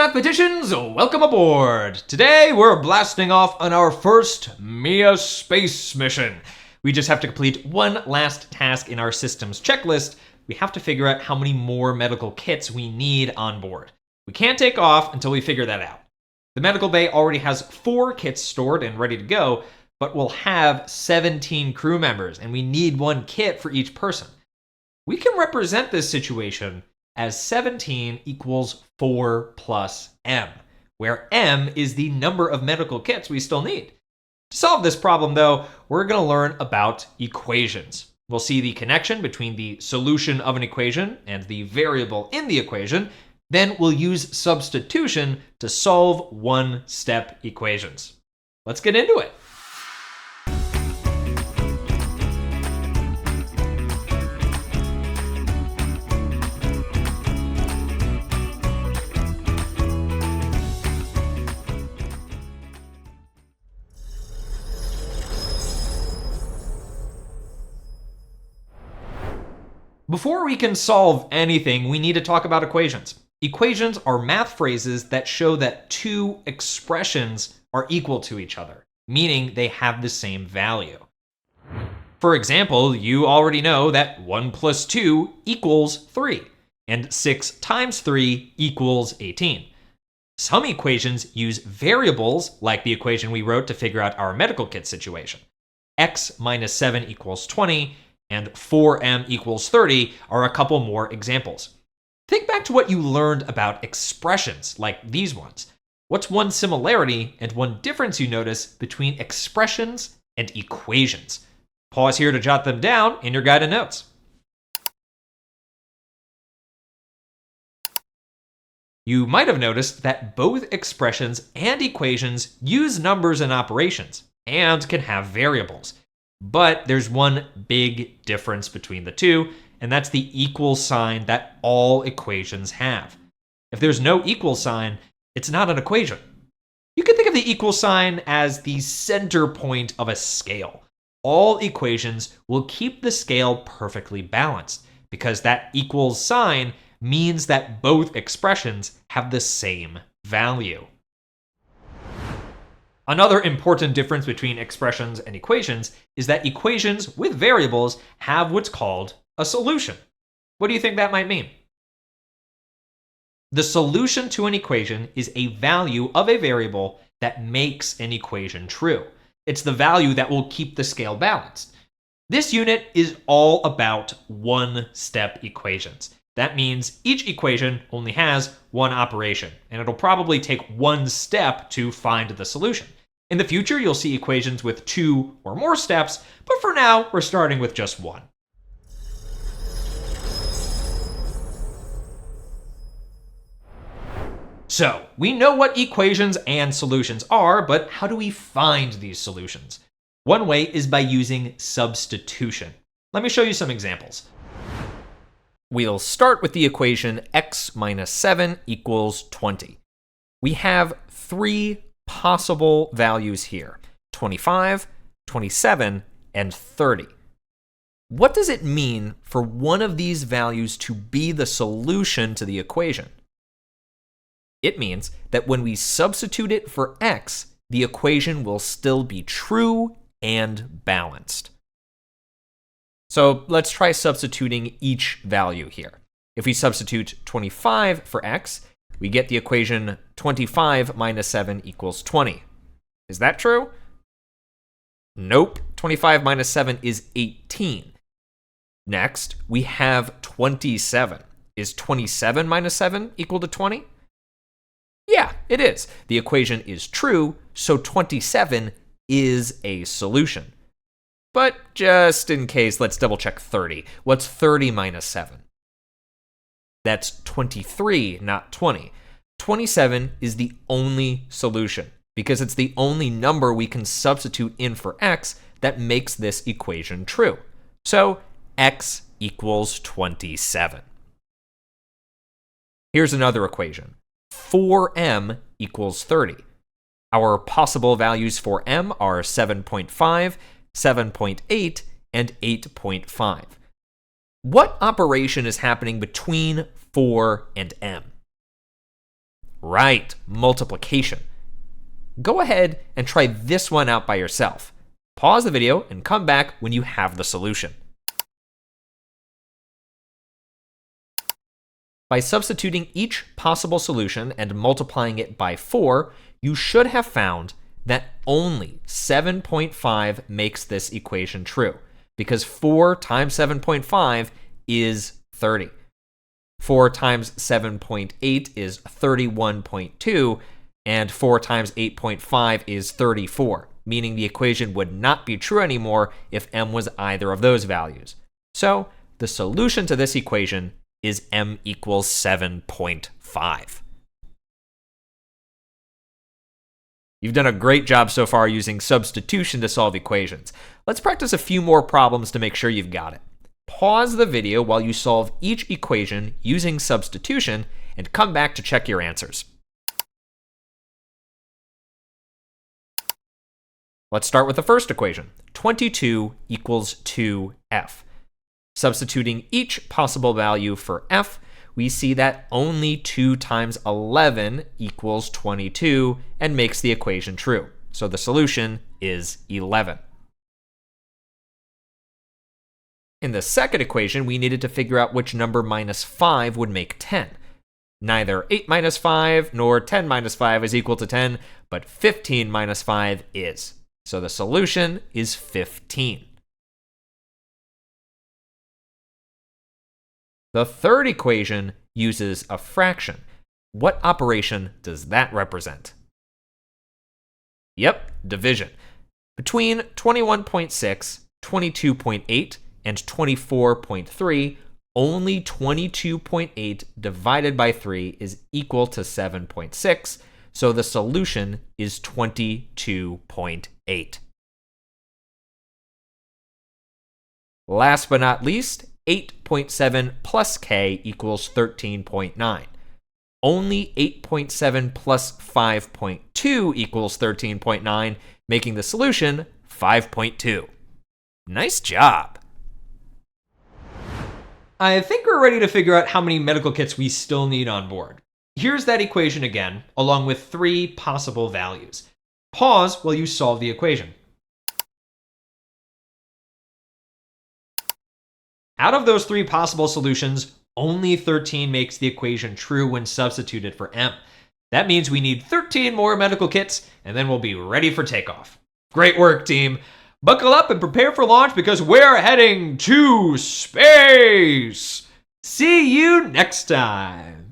mathematicians, welcome aboard! Today we're blasting off on our first Mia space mission. We just have to complete one last task in our systems checklist. We have to figure out how many more medical kits we need on board. We can't take off until we figure that out. The medical bay already has 4 kits stored and ready to go, but we'll have 17 crew members, and we need 1 kit for each person. We can represent this situation as 17 equals 4 plus m, where m is the number of medical kits we still need. To solve this problem, though, we're going to learn about equations. We'll see the connection between the solution of an equation and the variable in the equation. Then we'll use substitution to solve one-step equations. Let's get into it. Before we can solve anything, we need to talk about equations. Equations are math phrases that show that 2 expressions are equal to each other, meaning they have the same value. For example, you already know that 1 plus 2 equals 3, and 6 times 3 equals 18. Some equations use variables, like the equation we wrote to figure out our medical kit situation. X minus 7 equals 20, and 4m equals 30 are a couple more examples. Think back to what you learned about expressions like these ones. What's one similarity and one difference you notice between expressions and equations? Pause here to jot them down in your guided notes. You might have noticed that both expressions and equations use numbers and operations, and can have variables. But there's one big difference between the two, and that's the equal sign that all equations have. If there's no equal sign, it's not an equation. You can think of the equal sign as the center point of a scale. All equations will keep the scale perfectly balanced, because that equal sign means that both expressions have the same value. Another important difference between expressions and equations is that equations with variables have what's called a solution. What do you think that might mean? The solution to an equation is a value of a variable that makes an equation true. It's the value that will keep the scale balanced. This unit is all about one-step equations. That means each equation only has one operation, and it'll probably take 1 step to find the solution. In the future, you'll see equations with 2 or more steps, but for now, we're starting with just 1. So, we know what equations and solutions are, but how do we find these solutions? One way is by using substitution. Let me show you some examples. We'll start with the equation x minus 7 equals 20. We have 3 possible values here: 25, 27, and 30. What does it mean for one of these values to be the solution to the equation? It means that when we substitute it for x, the equation will still be true and balanced. So let's try substituting each value here. If we substitute 25 for x, we get the equation 25 minus 7 equals 20. Is that true? Nope. 25 minus 7 is 18. Next, we have 27. Is 27 minus 7 equal to 20? Yeah, it is. The equation is true, so 27 is a solution. But just in case, let's double check 30. What's 30 minus 7? That's 23, not 20. 27 is the only solution, because it's the only number we can substitute in for x that makes this equation true. So x equals 27. Here's another equation. 4m equals 30. Our possible values for m are 7.5, 7.8, and 8.5. What operation is happening between 4 and m? Right, multiplication. Go ahead and try this one out by yourself. Pause the video and come back when you have the solution. By substituting each possible solution and multiplying it by 4, you should have found that only 7.5 makes this equation true, because 4 times 7.5 is 30. 4 times 7.8 is 31.2, and 4 times 8.5 is 34, meaning the equation would not be true anymore if m was either of those values. So the solution to this equation is m equals 7.5. You've done a great job so far using substitution to solve equations. Let's practice a few more problems to make sure you've got it. Pause the video while you solve each equation using substitution and come back to check your answers. Let's start with the first equation. 22 equals 2f. Substituting each possible value for f, we see that only 2 times 11 equals 22 and makes the equation true. So the solution is 11. In the second equation, we needed to figure out which number minus 5 would make 10. Neither 8 minus 5 nor 10 minus 5 is equal to 10, but 15 minus 5 is. So the solution is 15. The third equation uses a fraction. What operation does that represent? Yep, division. Between 21.6, 22.8, and 24.3, only 22.8 divided by 3 is equal to 7.6, so the solution is 22.8. Last but not least, 8.7 plus k equals 13.9. Only 8.7 plus 5.2 equals 13.9, making the solution 5.2. Nice job! I think we're ready to figure out how many medical kits we still need on board. Here's that equation again, along with 3 possible values. Pause while you solve the equation. Out of those 3 possible solutions, only 13 makes the equation true when substituted for m. That means we need 13 more medical kits, and then we'll be ready for takeoff. Great work, team! Buckle up and prepare for launch because we're heading to space! See you next time!